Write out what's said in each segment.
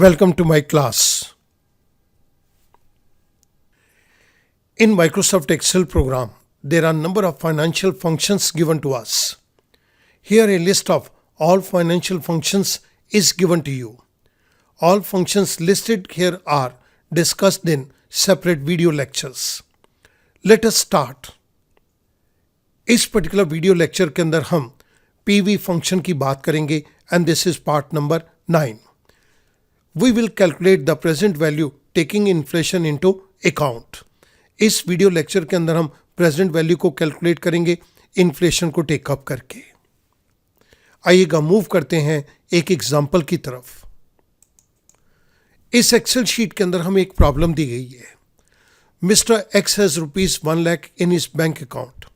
Welcome to my class. In Microsoft Excel program, there are a number of financial functions given to us. Here a list of all financial functions is given to you. All functions listed here are discussed in separate video lectures. Let us start. इस particular video lecture के अंदर हम PV function की बात करेंगे and this is part number 9. We will calculate the present value taking inflation into account. इस video lecture के अंदर हम प्रेजेंट वैल्यू को कैलकुलेट करेंगे इन्फ्लेशन को टेकअप करके. आइएगा मूव करते हैं एक एग्जाम्पल की तरफ. इस एक्सेल शीट के अंदर हमें एक प्रॉब्लम दी गई है. Mister x has ₹1 lakh in his bank account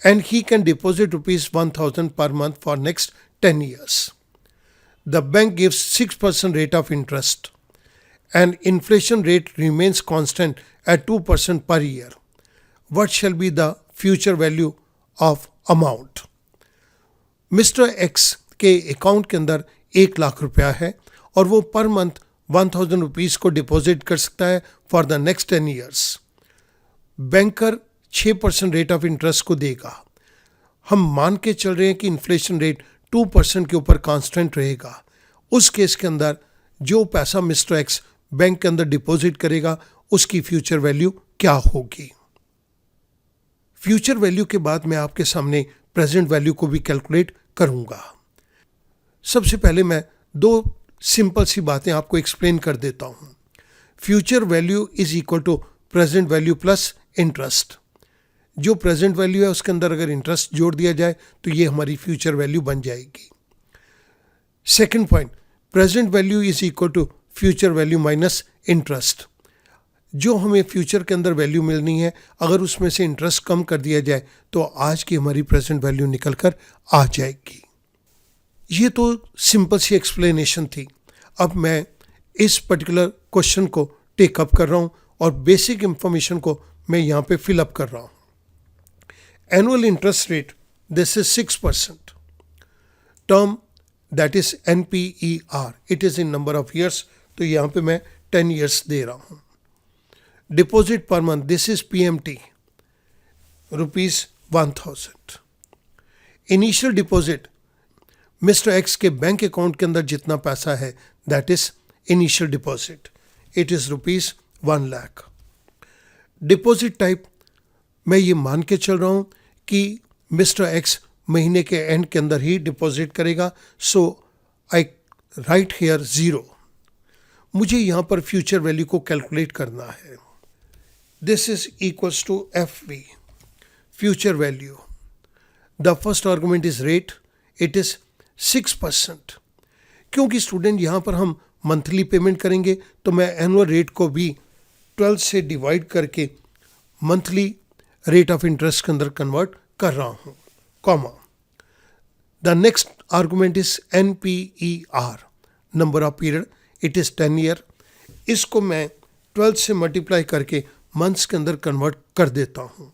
and he can deposit ₹1,000 per month for next 10 years. The bank gives 6% rate of interest and inflation rate remains constant at 2% per year. What shall be the future value of amount? Mister x के account के अंदर 1 लाख रुपया है और वो per month 1000 rupees को deposit कर सकता है for the next 10 years. Banker 6% rate of interest को देगा. हम मान के चल रहे हैं कि इन्फ्लेशन रेट 2% के ऊपर कांस्टेंट रहेगा. उस केस के अंदर जो पैसा मिस्टर एक्स बैंक के अंदर डिपॉजिट करेगा उसकी फ्यूचर वैल्यू क्या होगी. फ्यूचर वैल्यू के बाद मैं आपके सामने प्रेजेंट वैल्यू को भी कैलकुलेट करूंगा. सबसे पहले मैं 2 सिंपल सी बातें आपको एक्सप्लेन कर देता हूं. Future value is equal to present value plus interest. जो प्रेजेंट वैल्यू है उसके अंदर अगर इंटरेस्ट जोड़ दिया जाए तो ये हमारी फ्यूचर वैल्यू बन जाएगी. Second point, present value is equal to future value minus interest. जो हमें फ्यूचर के अंदर वैल्यू मिलनी है अगर उसमें से इंटरेस्ट कम कर दिया जाए तो आज की हमारी प्रेजेंट वैल्यू निकल कर आ जाएगी. ये तो सिंपल सी एक्सप्लेनेशन थी. अब मैं इस पर्टिकुलर क्वेश्चन को टेकअप कर रहा हूँ और बेसिक इंफॉर्मेशन को मैं यहाँ पे फिलअप कर रहा हूँ. Annual interest rate this is 6%. Term that is NPER, it is in number of years, तो यहाँ पे मैं 10 ईयर्स दे रहा हूँ. Deposit per month this is PMT, ₹1000. Initial deposit mister x के बैंक अकाउंट के अंदर जितना पैसा है that is initial deposit, it is ₹1 lakh. Deposit type मैं ये मान के चल रहा हूँ कि मिस्टर एक्स महीने के एंड के अंदर ही डिपॉजिट करेगा, सो आई राइट हियर 0. मुझे यहाँ पर फ्यूचर वैल्यू को कैलकुलेट करना है. This is equals to FV, future value. The first argument is rate, it is 6%. क्योंकि स्टूडेंट यहाँ पर हम मंथली पेमेंट करेंगे तो मैं एनुअल रेट को भी 12 से डिवाइड करके मंथली रेट ऑफ इंटरेस्ट के अंदर कन्वर्ट कर रहा हूँ. Comma. The next argument is NPER, number of period, it is 10 year. इसको मैं 12 से मल्टीप्लाई करके मंथ्स के अंदर कन्वर्ट कर देता हूँ.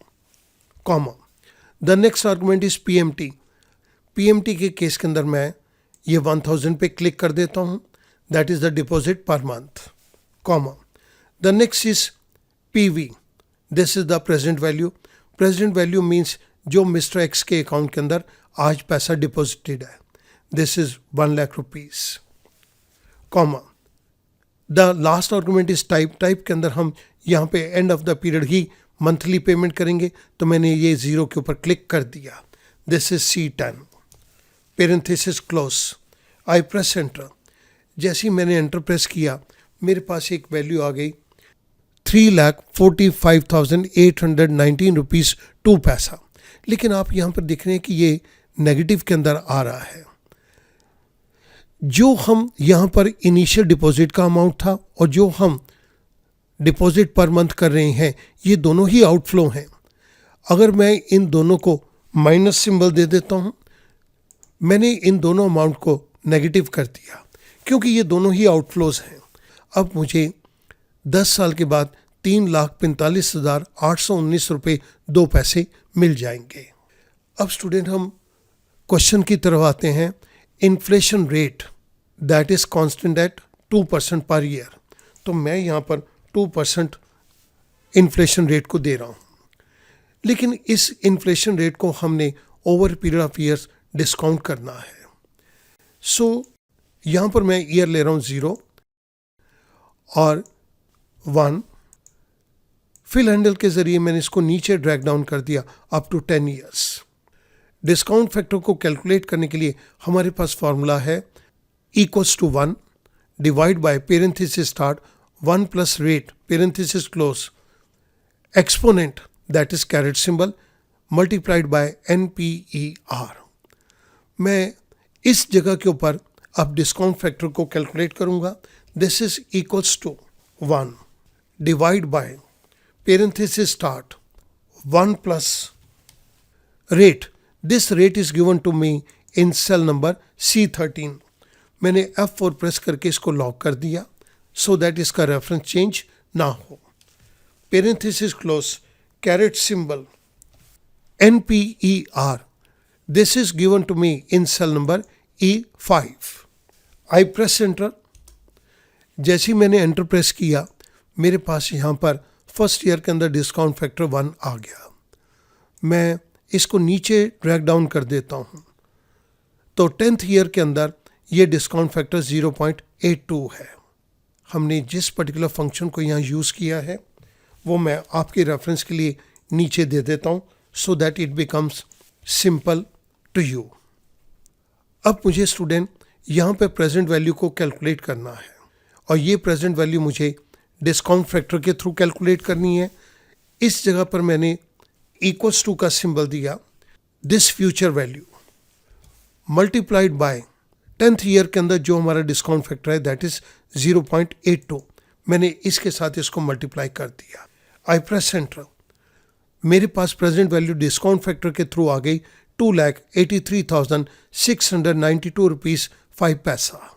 Comma. The next argument is PMT. PMT के केस के अंदर मैं ये 1000 पे क्लिक कर देता हूँ, that is the deposit per month. Comma. The next is PV, this is the present value. Present value means जो मिस्टर एक्स के अकाउंट के अंदर आज पैसा डिपॉजिटेड है, this is 1 lakh rupees. Comma. The last argument is type. Type के अंदर हम यहाँ पे end of the period he monthly payment करेंगे, तो मैंने ये 0 के ऊपर क्लिक कर दिया. This is C10, parenthesis close. I press enter. जैसे ही मैंने एंटर प्रेस किया मेरे पास एक वैल्यू आ गई 3,45,819 रुपीज़ 2 पैसा. लेकिन आप यहाँ पर देख रहे हैं कि ये नेगेटिव के अंदर आ रहा है. जो हम यहाँ पर इनिशियल डिपॉजिट का अमाउंट था और जो हम डिपॉजिट पर मंथ कर रहे हैं ये दोनों ही आउटफ्लो हैं. अगर मैं इन दोनों को माइनस सिंबल दे देता हूँ, मैंने इन दोनों अमाउंट को नेगेटिव कर दिया क्योंकि ये दोनों ही आउटफ्लोज हैं. अब मुझे 10 साल के बाद 3,45,819 रुपये 2 पैसे मिल जाएंगे. अब स्टूडेंट हम क्वेश्चन की तरफ आते हैं. Inflation rate that is constant eight 2% per year, तो मैं यहाँ पर 2% इन्फ्लेशन रेट को दे रहा हूँ, लेकिन इस इन्फ्लेशन रेट को हमने over period of years discount करना है। सो यहाँ पर मैं ईयर ले रहा हूँ 0 और 1, फिल हैंडल के जरिए मैंने इसको नीचे ड्रैग डाउन कर दिया up to 10 years. Discount factor को कैलकुलेट करने के लिए हमारे पास फॉर्मूला है equals to 1 divide by parenthesis start 1 plus rate parenthesis close exponent that is caret symbol multiplied by NPER। मैं इस जगह के ऊपर अब डिस्काउंट फैक्टर को कैलकुलेट करूंगा। This is equals to 1 divide by parenthesis start 1 plus rate. This rate is given to me in cell number C13. मैंने F4 press करके इसको लॉक कर दिया so that इसका रेफरेंस चेंज ना हो। parenthesis close caret symbol NPER. This is given to me in cell number E5. I press enter. जैसे ही मैंने एंटर प्रेस किया मेरे पास यहाँ पर फर्स्ट ईयर के अंदर डिस्काउंट फैक्टर 1 आ गया। मैं इसको नीचे ड्रैग डाउन कर देता हूँ, तो 10th ईयर के अंदर ये डिस्काउंट फैक्टर 0.82 है। हमने जिस पर्टिकुलर फंक्शन को यहाँ यूज़ किया है वो मैं आपके रेफरेंस के लिए नीचे दे देता हूँ so that it becomes simple to you. अब मुझे स्टूडेंट यहाँ पे प्रेजेंट वैल्यू को कैलकुलेट करना है और ये प्रेजेंट वैल्यू मुझे डिस्काउंट फैक्टर के थ्रू कैलकुलेट करनी है। इस जगह पर मैंने इक्वल्स टू का सिंबल दिया। This future value multiplied by 10th year के अंदर जो हमारा डिस्काउंट फैक्टर है दैट इज 0.82। मैंने इसके साथ इसको मल्टीप्लाई कर दिया। आई प्रेस एंटर। मेरे पास प्रेजेंट वैल्यू डिस्काउंट फैक्टर के थ्रू आ गई 2,83,692 रुपीज़ 5 पैसा।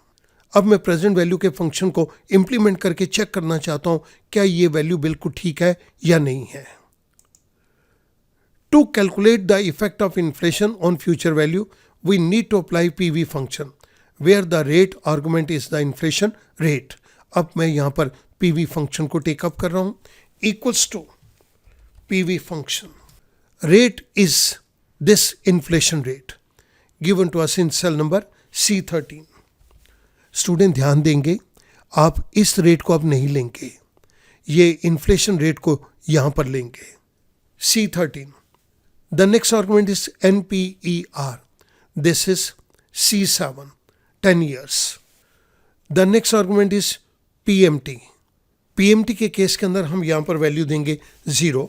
अब मैं प्रेजेंट वैल्यू के फंक्शन को इम्प्लीमेंट करके चेक करना चाहता हूं क्या ये वैल्यू बिल्कुल ठीक है या नहीं है। To calculate the effect of inflation on future value we need to apply PV function where the rate argument is the inflation rate. अब मैं यहाँ पर PV फंक्शन को टेकअप कर रहा हूँ। Equals to PV function rate is this inflation rate given to us in cell number C13। Student ध्यान देंगे, आप इस रेट को अब नहीं लेंगे, ये इन्फ्लेशन रेट को यहाँ पर लेंगे। C13 the next argument is NPER, this is C7 10 years। The next argument is PMT के केस के अंदर हम यहाँ पर वैल्यू देंगे 0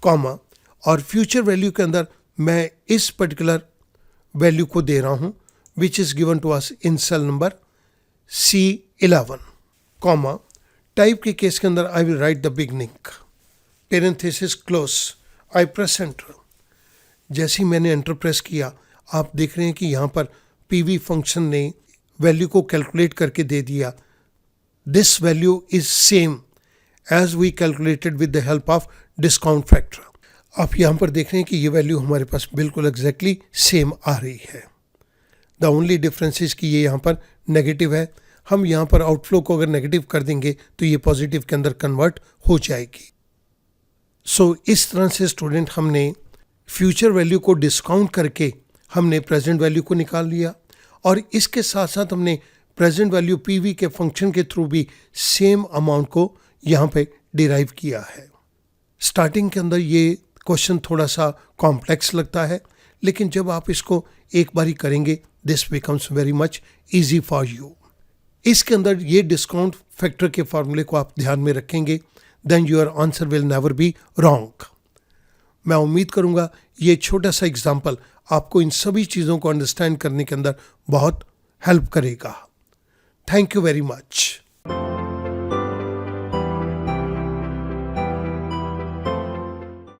कॉमा और फ्यूचर वैल्यू के अंदर मैं इस पर्टिकुलर वैल्यू को दे रहा हूँ which is given to us in cell number C11, comma type के केस के अंदर I will write the beginning, parenthesis close, I press enter। जैसे ही मैंने एंटर प्रेस किया आप देख रहे हैं कि यहाँ पर PV फंक्शन ने वैल्यू को कैलकुलेट करके दे दिया। This value is same as we calculated with the help of discount factor. आप यहाँ पर देख रहे हैं कि ये वैल्यू हमारे पास बिल्कुल एग्जैक्टली सेम आ रही है। द ओनली डिफरेंस इज कि ये यहाँ पर नेगेटिव है। हम यहाँ पर आउटफ्लो को अगर नेगेटिव कर देंगे तो ये पॉजिटिव के अंदर कन्वर्ट हो जाएगी। सो इस तरह से स्टूडेंट हमने फ्यूचर वैल्यू को डिस्काउंट करके हमने प्रेजेंट वैल्यू को निकाल लिया और इसके साथ साथ हमने प्रेजेंट वैल्यू PV के फंक्शन के थ्रू भी सेम अमाउंट को यहाँ पे डिराइव किया है। स्टार्टिंग के अंदर ये क्वेश्चन थोड़ा सा कॉम्प्लेक्स लगता है, लेकिन जब आप इसको एक बारी करेंगे this becomes very much easy for you. इसके अंदर ये डिस्काउंट फैक्टर के फॉर्मूले को आप ध्यान में रखेंगे, then your answer will never be wrong. मैं उम्मीद करूंगा ये छोटा सा एग्जाम्पल आपको इन सभी चीज़ों को अंडरस्टैंड करने के अंदर बहुत हेल्प करेगा। Thank you very much.